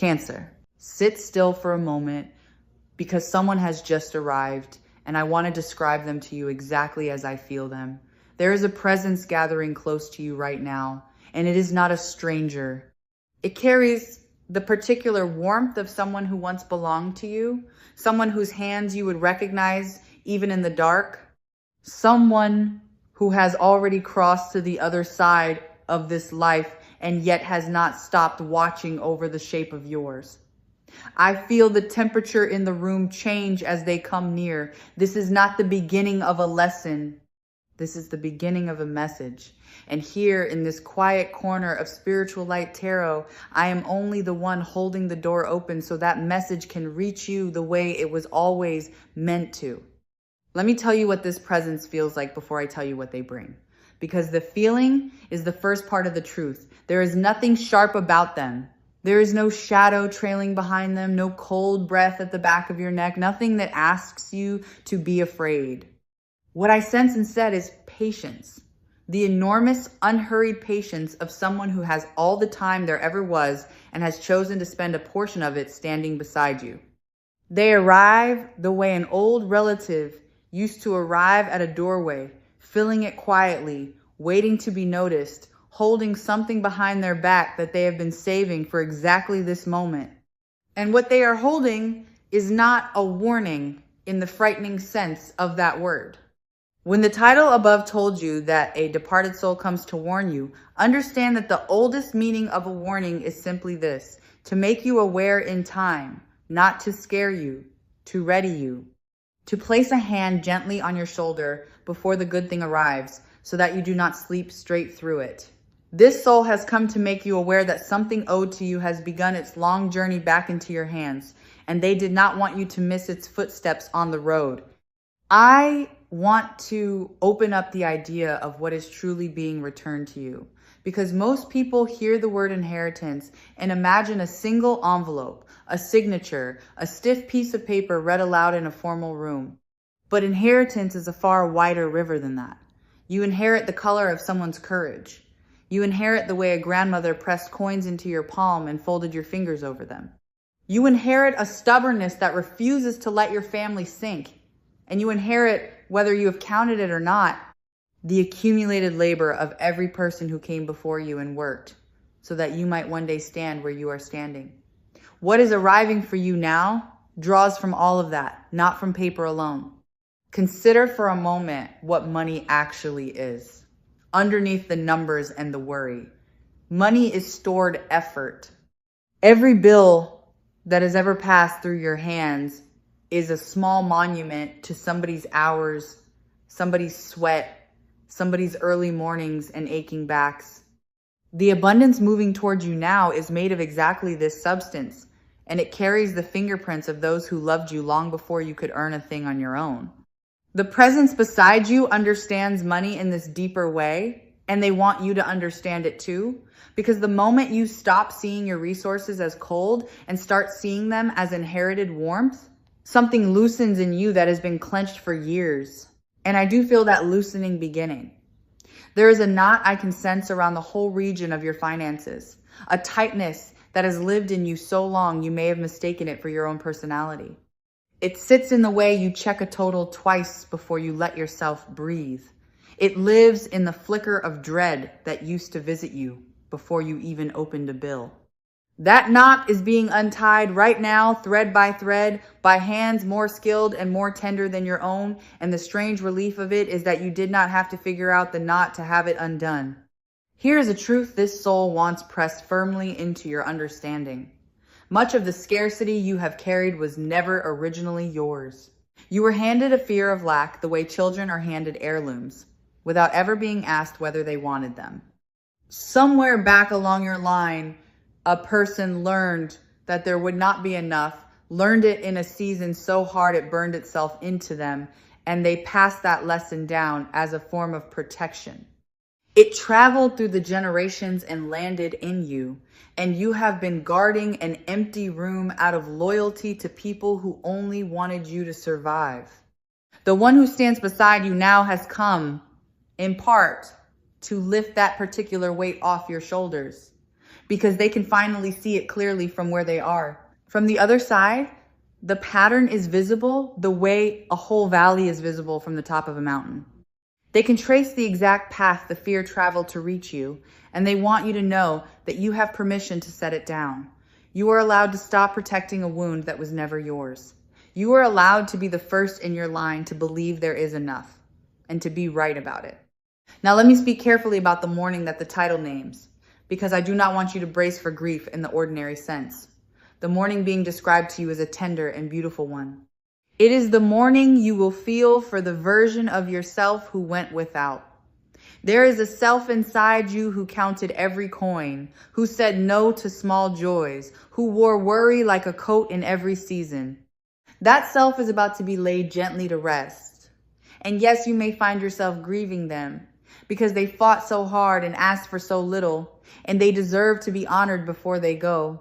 Cancer, sit still for a moment because someone has just arrived and I want to describe them to you exactly as I feel them. There is a presence gathering close to you right now, and it is not a stranger. It carries the particular warmth of someone who once belonged to you, someone whose hands you would recognize even in the dark, someone who has already crossed to the other side of this life and yet has not stopped watching over the shape of yours. I feel the temperature in the room change as they come near. This is not the beginning of a lesson. This is the beginning of a message. And here in this quiet corner of Spiritual Light Tarot, I am only the one holding the door open so that message can reach you the way it was always meant to. Let me tell you what this presence feels like before I tell you what they bring. Because the feeling is the first part of the truth. There is nothing sharp about them. There is no shadow trailing behind them, no cold breath at the back of your neck, nothing that asks you to be afraid. What I sense instead is patience. The enormous, unhurried patience of someone who has all the time there ever was and has chosen to spend a portion of it standing beside you. They arrive the way an old relative used to arrive at a doorway, filling it quietly, waiting to be noticed, holding something behind their back that they have been saving for exactly this moment. And what they are holding is not a warning in the frightening sense of that word. When the title above told you that a departed soul comes to warn you, understand that the oldest meaning of a warning is simply this: to make you aware in time, not to scare you, to ready you, to place a hand gently on your shoulder before the good thing arrives so that you do not sleep straight through it. This soul has come to make you aware that something owed to you has begun its long journey back into your hands, and they did not want you to miss its footsteps on the road. I want to open up the idea of what is truly being returned to you, because most people hear the word inheritance and imagine a single envelope, a signature, a stiff piece of paper read aloud in a formal room. But inheritance is a far wider river than that. You inherit the color of someone's courage. You inherit the way a grandmother pressed coins into your palm and folded your fingers over them. You inherit a stubbornness that refuses to let your family sink. And you inherit, whether you have counted it or not, the accumulated labor of every person who came before you and worked so that you might one day stand where you are standing. What is arriving for you now draws from all of that, not from paper alone. Consider for a moment what money actually is. Underneath the numbers and the worry, money is stored effort. Every bill that has ever passed through your hands is a small monument to somebody's hours, somebody's sweat, somebody's early mornings and aching backs. The abundance moving towards you now is made of exactly this substance, and it carries the fingerprints of those who loved you long before you could earn a thing on your own. The presence beside you understands money in this deeper way, and they want you to understand it too, because the moment you stop seeing your resources as cold and start seeing them as inherited warmth, something loosens in you that has been clenched for years. And I do feel that loosening beginning. There is a knot I can sense around the whole region of your finances, a tightness that has lived in you so long you may have mistaken it for your own personality. It sits in the way you check a total twice before you let yourself breathe. It lives in the flicker of dread that used to visit you before you even opened a bill. That knot is being untied right now, thread by thread, by hands more skilled and more tender than your own, and the strange relief of it is that you did not have to figure out the knot to have it undone. Here is a truth this soul wants pressed firmly into your understanding. Much of the scarcity you have carried was never originally yours. You were handed a fear of lack the way children are handed heirlooms, without ever being asked whether they wanted them. Somewhere back along your line, a person learned that there would not be enough, learned it in a season so hard it burned itself into them, and they passed that lesson down as a form of protection. It traveled through the generations and landed in you, and you have been guarding an empty room out of loyalty to people who only wanted you to survive. The one who stands beside you now has come, in part, to lift that particular weight off your shoulders. because they can finally see it clearly from where they are. From the other side, the pattern is visible the way a whole valley is visible from the top of a mountain. They can trace the exact path the fear traveled to reach you, and they want you to know that you have permission to set it down. You are allowed to stop protecting a wound that was never yours. You are allowed to be the first in your line to believe there is enough and to be right about it. Now let me speak carefully about the mourning that the title names, because I do not want you to brace for grief in the ordinary sense. The mourning being described to you is a tender and beautiful one. It is the mourning you will feel for the version of yourself who went without. There is a self inside you who counted every coin, who said no to small joys, who wore worry like a coat in every season. That self is about to be laid gently to rest. And yes, you may find yourself grieving them because they fought so hard and asked for so little, and they deserve to be honored before they go.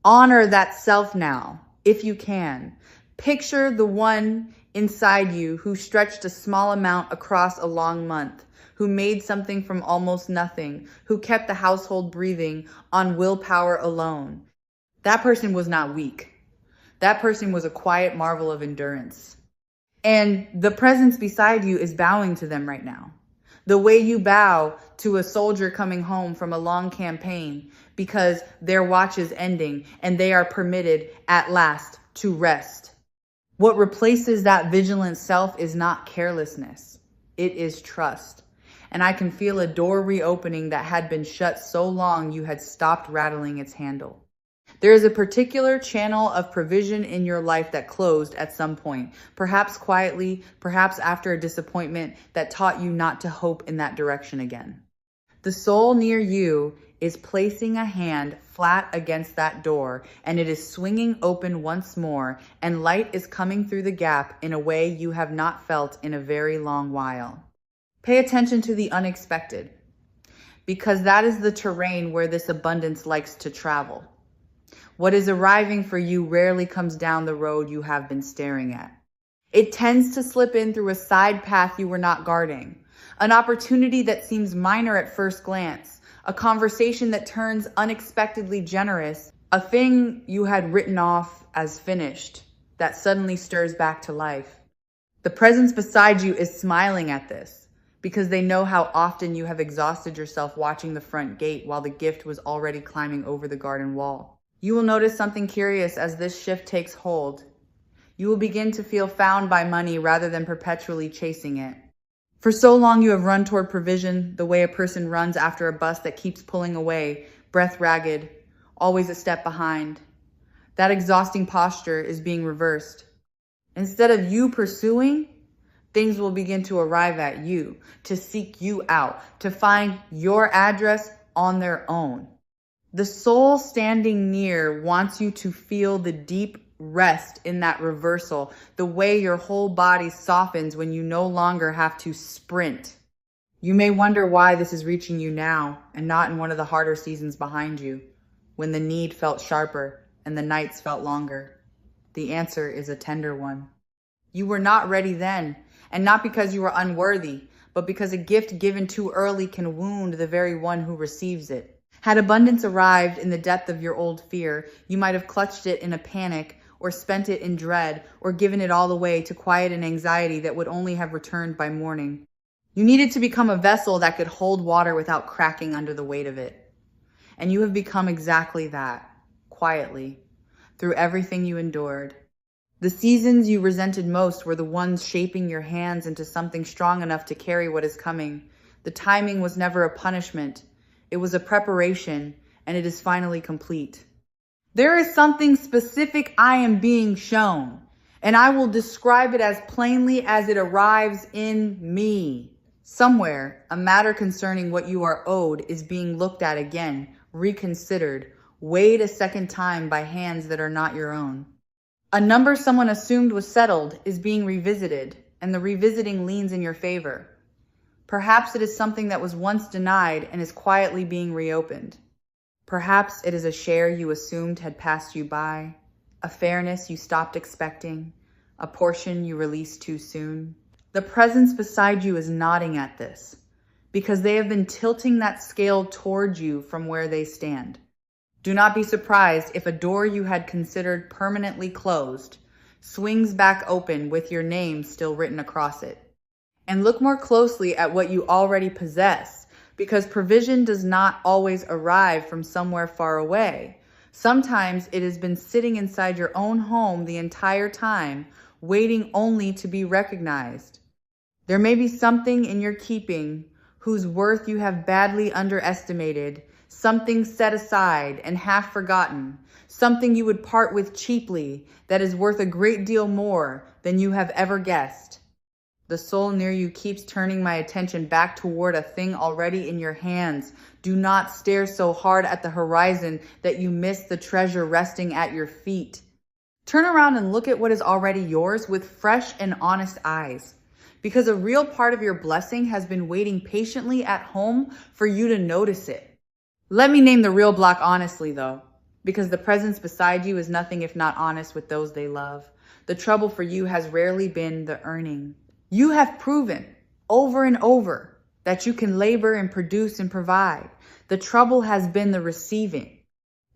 Honor that self now, if you can. Picture the one inside you who stretched a small amount across a long month, who made something from almost nothing, who kept the household breathing on willpower alone. That person was not weak. That person was a quiet marvel of endurance. And the presence beside you is bowing to them right now. The way you bow to a soldier coming home from a long campaign because their watch is ending and they are permitted at last to rest. What replaces that vigilant self is not carelessness. It is trust. And I can feel a door reopening that had been shut so long you had stopped rattling its handle. There is a particular channel of provision in your life that closed at some point, perhaps quietly, perhaps after a disappointment that taught you not to hope in that direction again. The soul near you is placing a hand flat against that door, and it is swinging open once more, and light is coming through the gap in a way you have not felt in a very long while. Pay attention to the unexpected, because that is the terrain where this abundance likes to travel. What is arriving for you rarely comes down the road you have been staring at. It tends to slip in through a side path you were not guarding, an opportunity that seems minor at first glance, a conversation that turns unexpectedly generous, a thing you had written off as finished that suddenly stirs back to life. The presence beside you is smiling at this because they know how often you have exhausted yourself watching the front gate while the gift was already climbing over the garden wall. You will notice something curious as this shift takes hold. You will begin to feel found by money rather than perpetually chasing it. For so long you have run toward provision the way a person runs after a bus that keeps pulling away, breath ragged, always a step behind. That exhausting posture is being reversed. Instead of you pursuing, things will begin to arrive at you, to seek you out, to find your address on their own. The soul standing near wants you to feel the deep rest in that reversal, the way your whole body softens when you no longer have to sprint. You may wonder why this is reaching you now and not in one of the harder seasons behind you, when the need felt sharper and the nights felt longer. The answer is a tender one. You were not ready then, and not because you were unworthy, but because a gift given too early can wound the very one who receives it. Had abundance arrived in the depth of your old fear, you might have clutched it in a panic or spent it in dread or given it all away to quiet an anxiety that would only have returned by morning. You needed to become a vessel that could hold water without cracking under the weight of it. And you have become exactly that, quietly, through everything you endured. The seasons you resented most were the ones shaping your hands into something strong enough to carry what is coming. The timing was never a punishment. It was a preparation, and it is finally complete. There is something specific I am being shown, and I will describe it as plainly as it arrives in me. Somewhere, a matter concerning what you are owed is being looked at again, reconsidered, weighed a second time by hands that are not your own. A number someone assumed was settled is being revisited, and the revisiting leans in your favor. Perhaps it is something that was once denied and is quietly being reopened. Perhaps it is a share you assumed had passed you by, a fairness you stopped expecting, a portion you released too soon. The presence beside you is nodding at this because they have been tilting that scale toward you from where they stand. Do not be surprised if a door you had considered permanently closed swings back open with your name still written across it. And look more closely at what you already possess, because provision does not always arrive from somewhere far away. Sometimes it has been sitting inside your own home the entire time, waiting only to be recognized. There may be something in your keeping whose worth you have badly underestimated, something set aside and half forgotten, something you would part with cheaply that is worth a great deal more than you have ever guessed. The soul near you keeps turning my attention back toward a thing already in your hands. Do not stare so hard at the horizon that you miss the treasure resting at your feet. Turn around and look at what is already yours with fresh and honest eyes, because a real part of your blessing has been waiting patiently at home for you to notice it. Let me name the real block honestly, though, because the presence beside you is nothing if not honest with those they love. The trouble for you has rarely been the earning. You have proven over and over that you can labor and produce and provide. The trouble has been the receiving.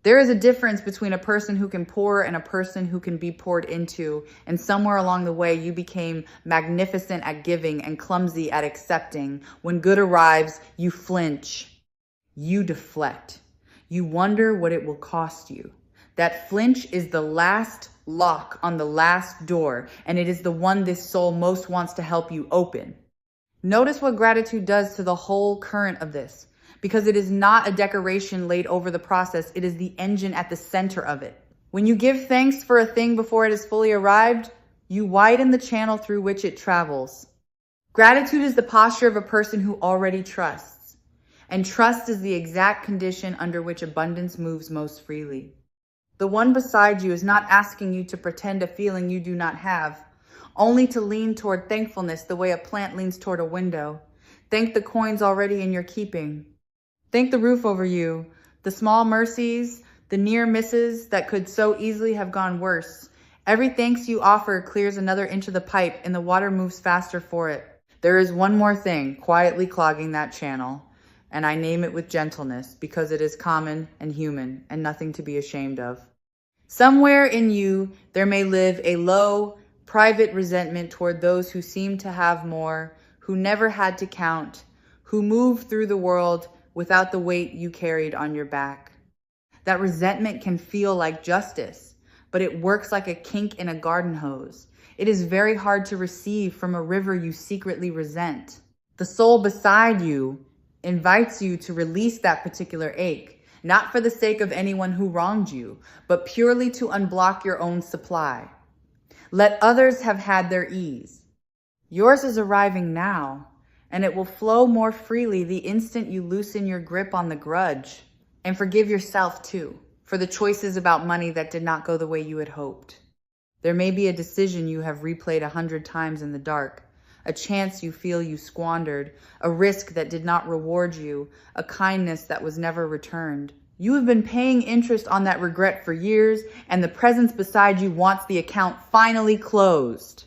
There is a difference between a person who can pour and a person who can be poured into, and somewhere along the way you became magnificent at giving and clumsy at accepting. When good arrives, you flinch. You deflect. You wonder what it will cost you. That flinch is the last lock on the last door, and it is the one this soul most wants to help you open. Notice what gratitude does to the whole current of this, because it is not a decoration laid over the process. It is the engine at the center of it. When you give thanks for a thing before it has fully arrived, you widen the channel through which it travels. Gratitude is the posture of a person who already trusts, and trust is the exact condition under which abundance moves most freely. The one beside you is not asking you to pretend a feeling you do not have, only to lean toward thankfulness the way a plant leans toward a window. Thank the coins already in your keeping. Thank the roof over you, the small mercies, the near misses that could so easily have gone worse. Every thanks you offer clears another inch of the pipe, and the water moves faster for it. There is one more thing quietly clogging that channel, and I name it with gentleness because it is common and human and nothing to be ashamed of. Somewhere in you, there may live a low, private resentment toward those who seem to have more, who never had to count, who move through the world without the weight you carried on your back. That resentment can feel like justice, but it works like a kink in a garden hose. It is very hard to receive from a river you secretly resent. The soul beside you invites you to release that particular ache, not for the sake of anyone who wronged you, but purely to unblock your own supply. Let others have had their ease. Yours is arriving now, and it will flow more freely the instant you loosen your grip on the grudge. And forgive yourself too, for the choices about money that did not go the way you had hoped. There may be a decision you have replayed 100 times in the dark, a chance you feel you squandered, a risk that did not reward you, a kindness that was never returned. You have been paying interest on that regret for years, and the presence beside you wants the account finally closed.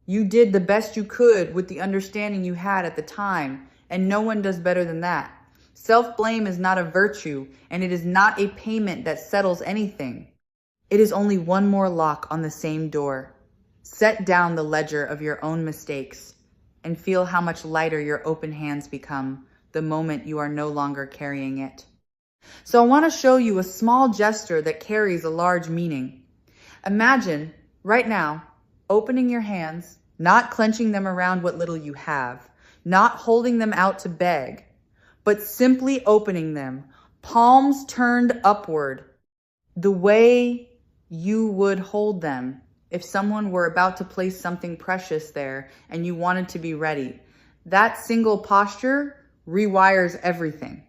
You did the best you could with the understanding you had at the time, and no one does better than that. Self-blame is not a virtue, and it is not a payment that settles anything. It is only one more lock on the same door. Set down the ledger of your own mistakes and feel how much lighter your open hands become the moment you are no longer carrying it. So I want to show you a small gesture that carries a large meaning. Imagine, right now, opening your hands, not clenching them around what little you have, not holding them out to beg, but simply opening them, palms turned upward, the way you would hold them if someone were about to place something precious there and you wanted to be ready. That single posture rewires everything.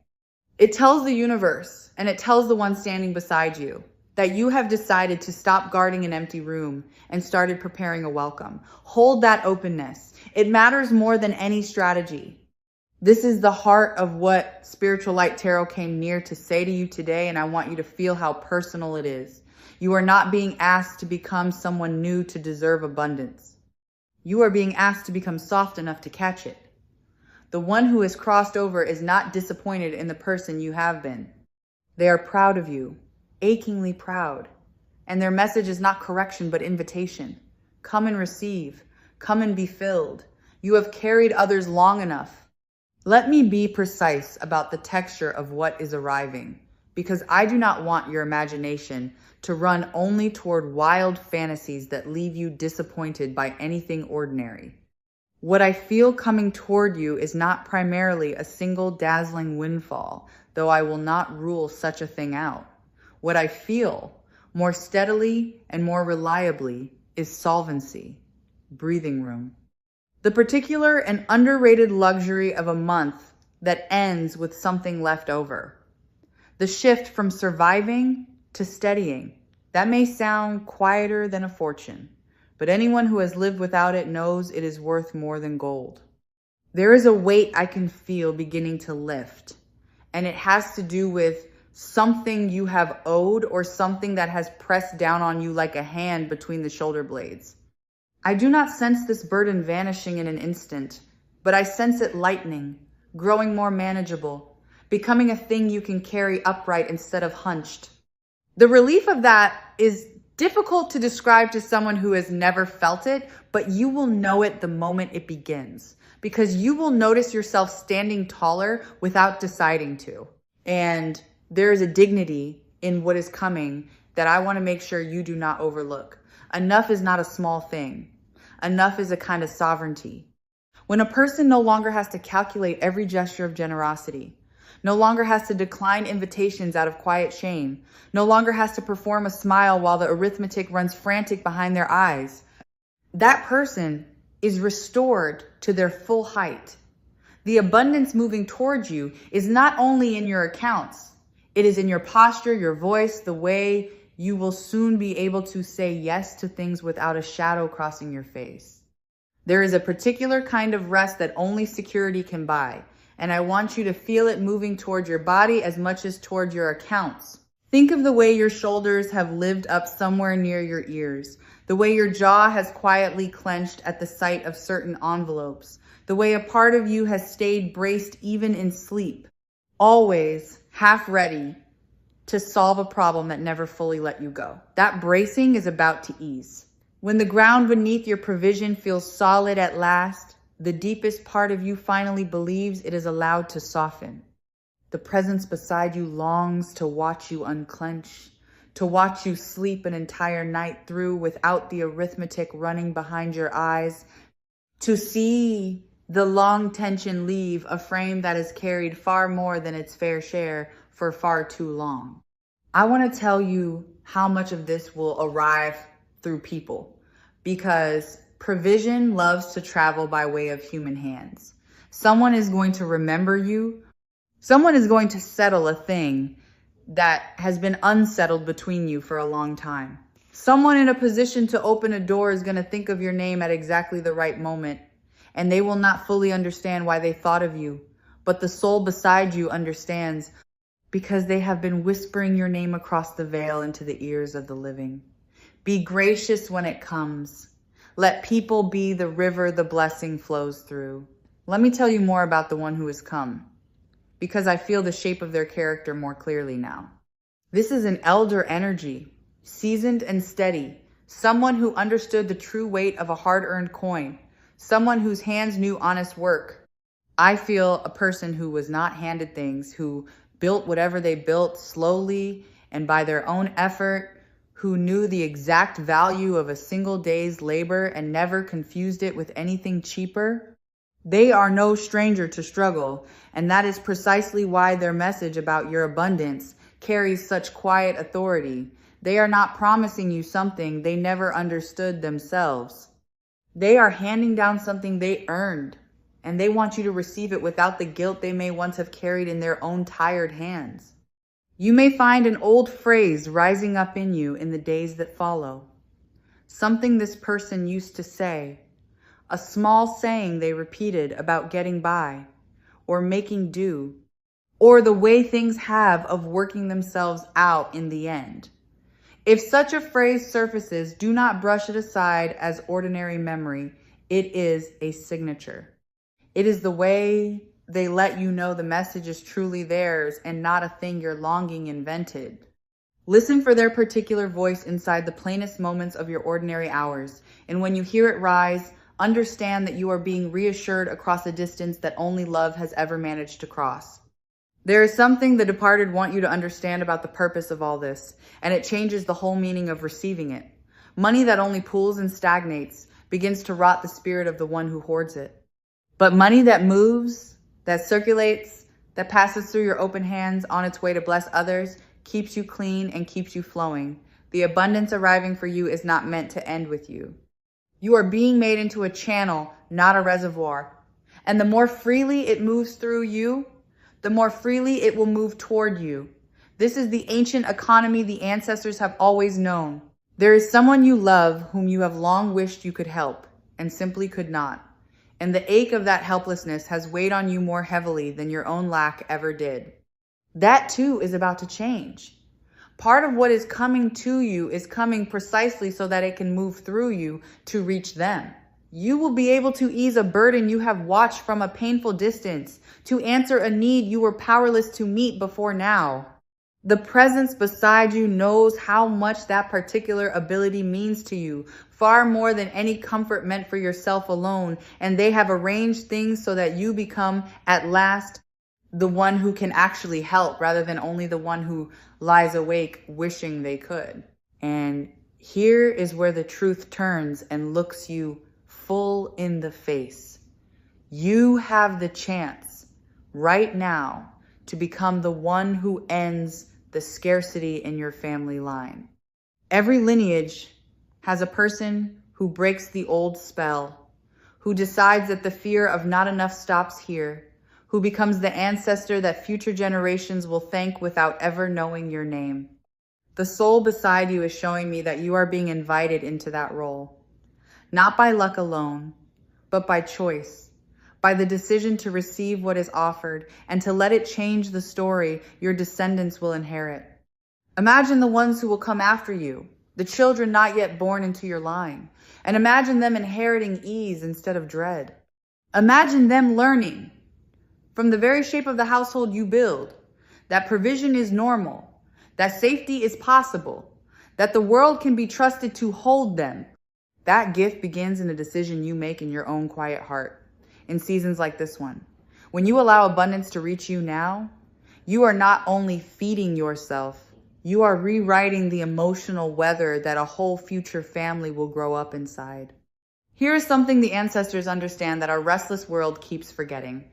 It tells the universe, and it tells the one standing beside you, that you have decided to stop guarding an empty room and started preparing a welcome. Hold that openness. It matters more than any strategy. This is the heart of what Spiritual Light Tarot came near to say to you today, and I want you to feel how personal it is. You are not being asked to become someone new to deserve abundance. You are being asked to become soft enough to catch it. The one who has crossed over is not disappointed in the person you have been. They are proud of you, achingly proud. And their message is not correction, but invitation. Come and receive. Come and be filled. You have carried others long enough. Let me be precise about the texture of what is arriving, because I do not want your imagination to run only toward wild fantasies that leave you disappointed by anything ordinary. What I feel coming toward you is not primarily a single dazzling windfall, though I will not rule such a thing out. What I feel, more steadily and more reliably, is solvency, breathing room. The particular and underrated luxury of a month that ends with something left over. The shift from surviving to steadying. That may sound quieter than a fortune, but anyone who has lived without it knows it is worth more than gold. There is a weight I can feel beginning to lift, and it has to do with something you have owed or something that has pressed down on you like a hand between the shoulder blades. I do not sense this burden vanishing in an instant, but I sense it lightening, growing more manageable, becoming a thing you can carry upright instead of hunched. The relief of that is difficult to describe to someone who has never felt it, but you will know it the moment it begins, because you will notice yourself standing taller without deciding to. And there is a dignity in what is coming that I want to make sure you do not overlook. Enough is not a small thing. Enough is a kind of sovereignty. When a person no longer has to calculate every gesture of generosity, no longer has to decline invitations out of quiet shame, no longer has to perform a smile while the arithmetic runs frantic behind their eyes, that person is restored to their full height. The abundance moving towards you is not only in your accounts, it is in your posture, your voice, the way you will soon be able to say yes to things without a shadow crossing your face. There is a particular kind of rest that only security can buy, and I want you to feel it moving toward your body as much as toward your accounts. Think of the way your shoulders have lived up somewhere near your ears, the way your jaw has quietly clenched at the sight of certain envelopes, the way a part of you has stayed braced even in sleep, always half ready to solve a problem that never fully let you go. That bracing is about to ease. When the ground beneath your provision feels solid at last, the deepest part of you finally believes it is allowed to soften. The presence beside you longs to watch you unclench, to watch you sleep an entire night through without the arithmetic running behind your eyes, to see the long tension leave a frame that has carried far more than its fair share for far too long. I want to tell you how much of this will arrive through people, because provision loves to travel by way of human hands. Someone is going to remember you. Someone is going to settle a thing that has been unsettled between you for a long time. Someone in a position to open a door is going to think of your name at exactly the right moment, and they will not fully understand why they thought of you, but the soul beside you understands, because they have been whispering your name across the veil into the ears of the living. Be gracious when it comes. Let people be the river the blessing flows through. Let me tell you more about the one who has come, because I feel the shape of their character more clearly now. This is an elder energy, seasoned and steady, someone who understood the true weight of a hard-earned coin, someone whose hands knew honest work. I feel a person who was not handed things, who built whatever they built slowly and by their own effort, who knew the exact value of a single day's labor and never confused it with anything cheaper. They are no stranger to struggle, and that is precisely why their message about your abundance carries such quiet authority. They are not promising you something they never understood themselves. They are handing down something they earned, and they want you to receive it without the guilt they may once have carried in their own tired hands. You may find an old phrase rising up in you in the days that follow. Something this person used to say, a small saying they repeated about getting by, or making do, or the way things have of working themselves out in the end. If such a phrase surfaces, do not brush it aside as ordinary memory. It is a signature. It is the way they let you know the message is truly theirs and not a thing your longing invented. Listen for their particular voice inside the plainest moments of your ordinary hours, and when you hear it rise, understand that you are being reassured across a distance that only love has ever managed to cross. There is something the departed want you to understand about the purpose of all this, and it changes the whole meaning of receiving it. Money that only pools and stagnates begins to rot the spirit of the one who hoards it. But money that moves, that circulates, that passes through your open hands on its way to bless others, keeps you clean and keeps you flowing. The abundance arriving for you is not meant to end with you. You are being made into a channel, not a reservoir. And the more freely it moves through you, the more freely it will move toward you. This is the ancient economy the ancestors have always known. There is someone you love whom you have long wished you could help and simply could not. And the ache of that helplessness has weighed on you more heavily than your own lack ever did. That too is about to change. Part of what is coming to you is coming precisely so that it can move through you to reach them. You will be able to ease a burden you have watched from a painful distance, to answer a need you were powerless to meet before now. The presence beside you knows how much that particular ability means to you, far more than any comfort meant for yourself alone, and they have arranged things so that you become, at last, the one who can actually help rather than only the one who lies awake wishing they could. And here is where the truth turns and looks you full in the face. You have the chance right now to become the one who ends the scarcity in your family line. Every lineage has a person who breaks the old spell, who decides that the fear of not enough stops here, who becomes the ancestor that future generations will thank without ever knowing your name. The soul beside you is showing me that you are being invited into that role, not by luck alone, but by choice, by the decision to receive what is offered and to let it change the story your descendants will inherit. Imagine the ones who will come after you, the children not yet born into your line, and imagine them inheriting ease instead of dread. Imagine them learning from the very shape of the household you build, that provision is normal, that safety is possible, that the world can be trusted to hold them. That gift begins in a decision you make in your own quiet heart, in seasons like this one. When you allow abundance to reach you now, you are not only feeding yourself, you are rewriting the emotional weather that a whole future family will grow up inside. Here is something the ancestors understand that our restless world keeps forgetting.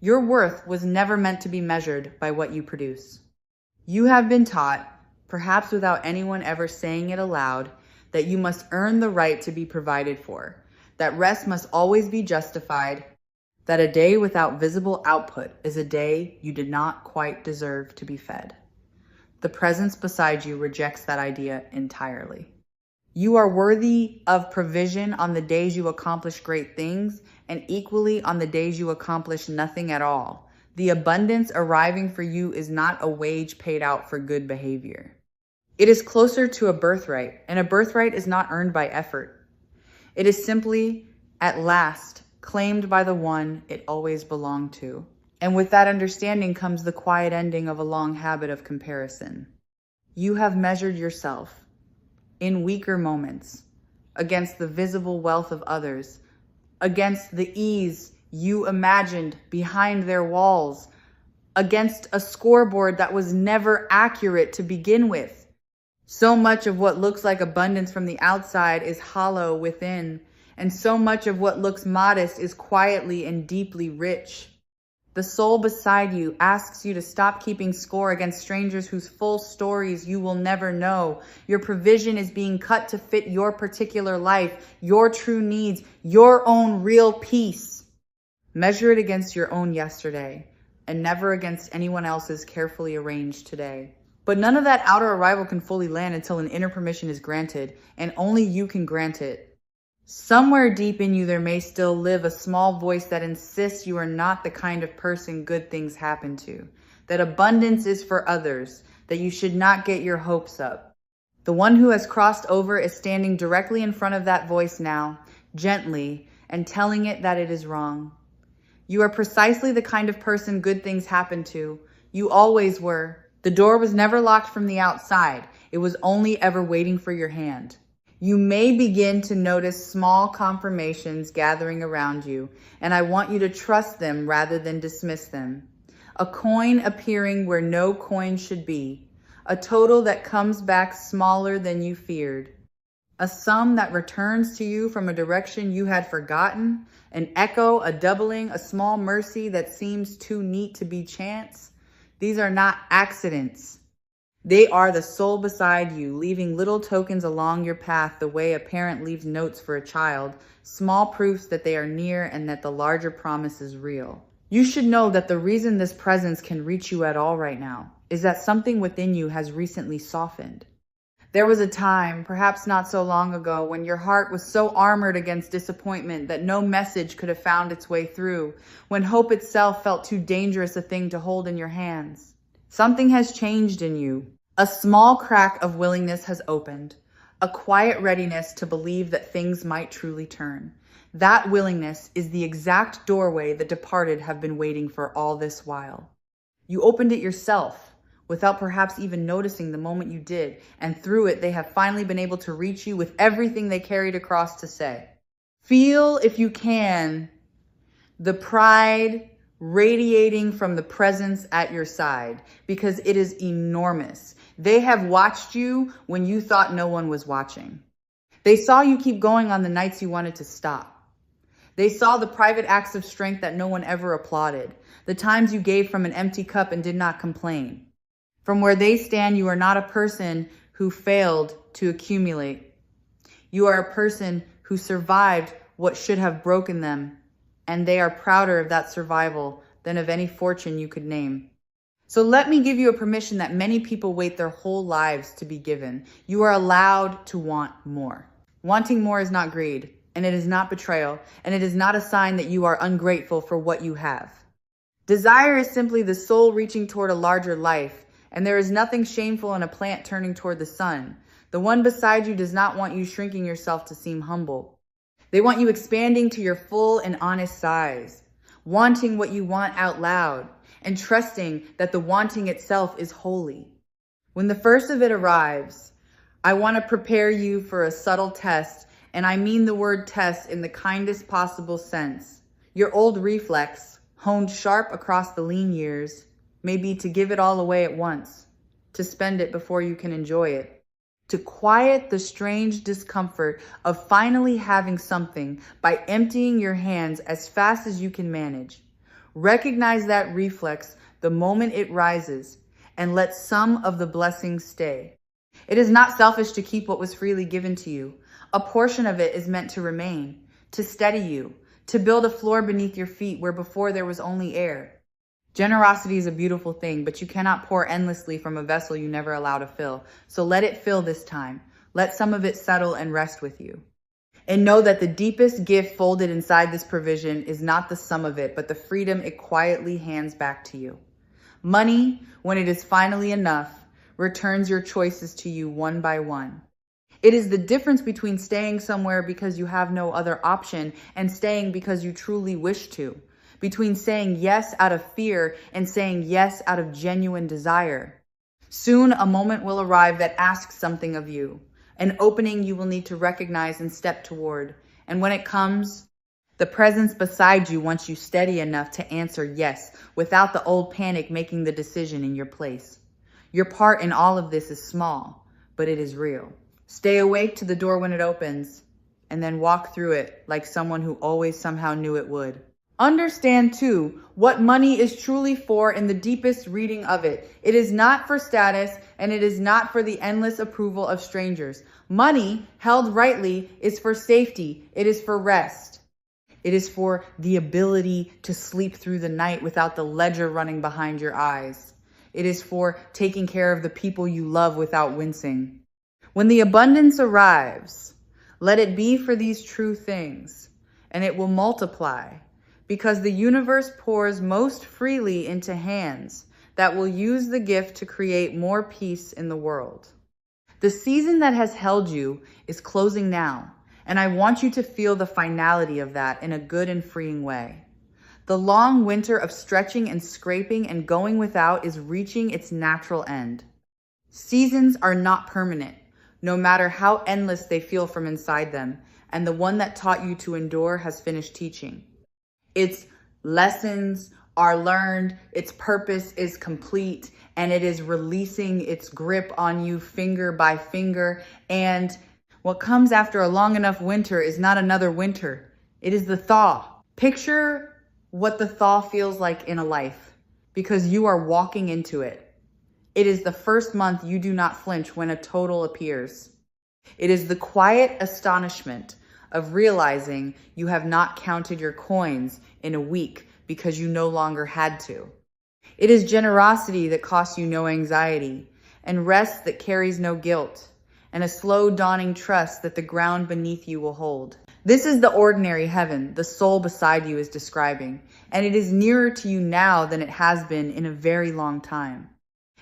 Your worth was never meant to be measured by what you produce. You have been taught, perhaps without anyone ever saying it aloud, that you must earn the right to be provided for, that rest must always be justified, that a day without visible output is a day you did not quite deserve to be fed. The presence beside you rejects that idea entirely. You are worthy of provision on the days you accomplish great things, and equally on the days you accomplish nothing at all. The abundance arriving for you is not a wage paid out for good behavior. It is closer to a birthright, and a birthright is not earned by effort. It is simply, at last, claimed by the one it always belonged to. And with that understanding comes the quiet ending of a long habit of comparison. You have measured yourself in weaker moments against the visible wealth of others, against the ease you imagined behind their walls, against a scoreboard that was never accurate to begin with. So much of what looks like abundance from the outside is hollow within, and so much of what looks modest is quietly and deeply rich. The soul beside you asks you to stop keeping score against strangers whose full stories you will never know. Your provision is being cut to fit your particular life, your true needs, your own real peace. Measure it against your own yesterday, and never against anyone else's carefully arranged today. But none of that outer arrival can fully land until an inner permission is granted, and only you can grant it. Somewhere deep in you there may still live a small voice that insists you are not the kind of person good things happen to, that abundance is for others, that you should not get your hopes up. The one who has crossed over is standing directly in front of that voice now, gently, and telling it that it is wrong. You are precisely the kind of person good things happen to. You always were. The door was never locked from the outside. It was only ever waiting for your hand. You may begin to notice small confirmations gathering around you, and I want you to trust them rather than dismiss them. A coin appearing where no coin should be. A total that comes back smaller than you feared. A sum that returns to you from a direction you had forgotten. An echo, a doubling, a small mercy that seems too neat to be chance. These are not accidents. They are the soul beside you, leaving little tokens along your path the way a parent leaves notes for a child, small proofs that they are near and that the larger promise is real. You should know that the reason this presence can reach you at all right now is that something within you has recently softened. There was a time, perhaps not so long ago, when your heart was so armored against disappointment that no message could have found its way through, when hope itself felt too dangerous a thing to hold in your hands. Something has changed in you. A small crack of willingness has opened, a quiet readiness to believe that things might truly turn. That willingness is the exact doorway the departed have been waiting for all this while. You opened it yourself, without perhaps even noticing the moment you did, and through it they have finally been able to reach you with everything they carried across to say. Feel, if you can, the pride radiating from the presence at your side, because it is enormous. They have watched you when you thought no one was watching. They saw you keep going on the nights you wanted to stop. They saw the private acts of strength that no one ever applauded, the times you gave from an empty cup and did not complain. From where they stand, you are not a person who failed to accumulate. You are a person who survived what should have broken them, and they are prouder of that survival than of any fortune you could name. So let me give you a permission that many people wait their whole lives to be given. You are allowed to want more. Wanting more is not greed, and it is not betrayal, and it is not a sign that you are ungrateful for what you have. Desire is simply the soul reaching toward a larger life, and there is nothing shameful in a plant turning toward the sun. The one beside you does not want you shrinking yourself to seem humble. They want you expanding to your full and honest size, wanting what you want out loud, and trusting that the wanting itself is holy. When the first of it arrives, I want to prepare you for a subtle test, and I mean the word test in the kindest possible sense. Your old reflex, honed sharp across the lean years, may be to give it all away at once, to spend it before you can enjoy it, to quiet the strange discomfort of finally having something by emptying your hands as fast as you can manage. Recognize that reflex the moment it rises and let some of the blessings stay. It is not selfish to keep what was freely given to you. A portion of it is meant to remain, to steady you, to build a floor beneath your feet where before there was only air. Generosity is a beautiful thing, but you cannot pour endlessly from a vessel you never allow to fill. So let it fill this time. Let some of it settle and rest with you. And know that the deepest gift folded inside this provision is not the sum of it, but the freedom it quietly hands back to you. Money, when it is finally enough, returns your choices to you one by one. It is the difference between staying somewhere because you have no other option and staying because you truly wish to. Between saying yes out of fear and saying yes out of genuine desire. Soon a moment will arrive that asks something of you. An opening you will need to recognize and step toward. And when it comes, the presence beside you wants you steady enough to answer yes without the old panic making the decision in your place. Your part in all of this is small, but it is real. Stay awake to the door when it opens, and then walk through it like someone who always somehow knew it would. Understand, too, what money is truly for in the deepest reading of it. It is not for status, and it is not for the endless approval of strangers. Money, held rightly, is for safety. It is for rest. It is for the ability to sleep through the night without the ledger running behind your eyes. It is for taking care of the people you love without wincing. When the abundance arrives, let it be for these true things, and it will multiply. Because the universe pours most freely into hands that will use the gift to create more peace in the world. The season that has held you is closing now, and I want you to feel the finality of that in a good and freeing way. The long winter of stretching and scraping and going without is reaching its natural end. Seasons are not permanent, no matter how endless they feel from inside them, and the one that taught you to endure has finished teaching. Its lessons are learned, its purpose is complete, and it is releasing its grip on you finger by finger. And what comes after a long enough winter is not another winter. It is the thaw. Picture what the thaw feels like in a life, because you are walking into it. It is the first month you do not flinch when a total appears. It is the quiet astonishment of realizing you have not counted your coins in a week because you no longer had to. It is generosity that costs you no anxiety, and rest that carries no guilt, and a slow dawning trust that the ground beneath you will hold. This is the ordinary heaven the soul beside you is describing, and it is nearer to you now than it has been in a very long time.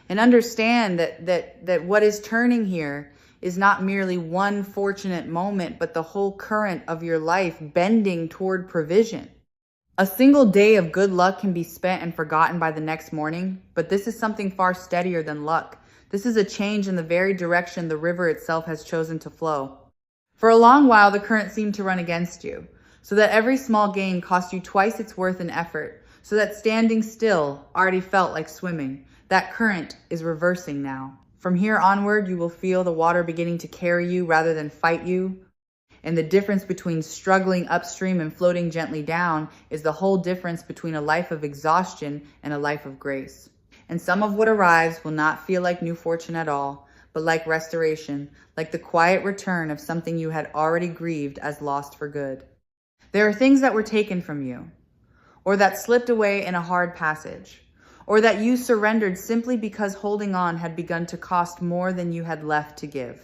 And understand that what is turning here is not merely one fortunate moment, but the whole current of your life bending toward provision. A single day of good luck can be spent and forgotten by the next morning, but this is something far steadier than luck. This is a change in the very direction the river itself has chosen to flow. For a long while, the current seemed to run against you, so that every small gain cost you twice its worth in effort, so that standing still already felt like swimming. That current is reversing now. From here onward, you will feel the water beginning to carry you rather than fight you. And the difference between struggling upstream and floating gently down is the whole difference between a life of exhaustion and a life of grace. And some of what arrives will not feel like new fortune at all, but like restoration, like the quiet return of something you had already grieved as lost for good. There are things that were taken from you, or that slipped away in a hard passage, or that you surrendered simply because holding on had begun to cost more than you had left to give.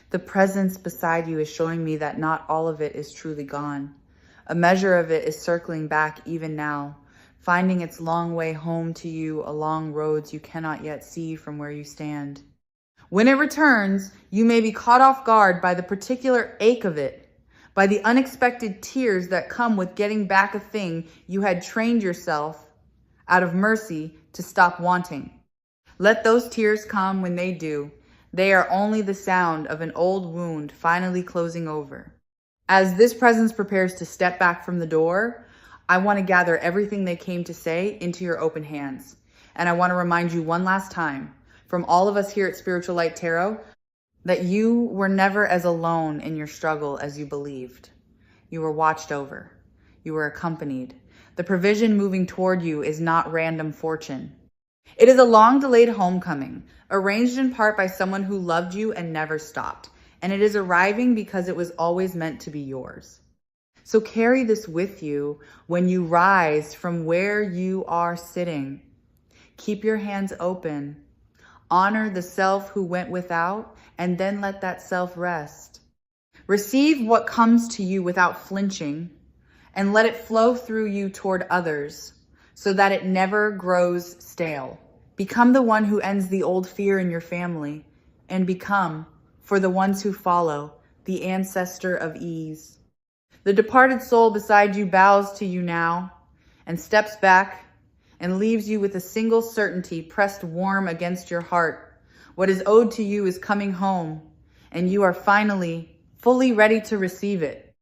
The presence beside you is showing me that not all of it is truly gone. A measure of it is circling back even now, finding its long way home to you along roads you cannot yet see from where you stand. When it returns, you may be caught off guard by the particular ache of it, by the unexpected tears that come with getting back a thing you had trained yourself out of mercy to stop wanting. Let those tears come when they do. They are only the sound of an old wound finally closing over. As this presence prepares to step back from the door, I want to gather everything they came to say into your open hands. And I want to remind you one last time, from all of us here at Spiritual Light Tarot, that you were never as alone in your struggle as you believed. You were watched over. You were accompanied. The provision moving toward you is not random fortune. It is a long-delayed homecoming, arranged in part by someone who loved you and never stopped. And it is arriving because it was always meant to be yours. So carry this with you when you rise from where you are sitting. Keep your hands open. Honor the self who went without, and then let that self rest. Receive what comes to you without flinching, and let it flow through you toward others so that it never grows stale. Become the one who ends the old fear in your family, and become, for the ones who follow, the ancestor of ease. The departed soul beside you bows to you now and steps back and leaves you with a single certainty pressed warm against your heart. What is owed to you is coming home, and you are finally fully ready to receive it.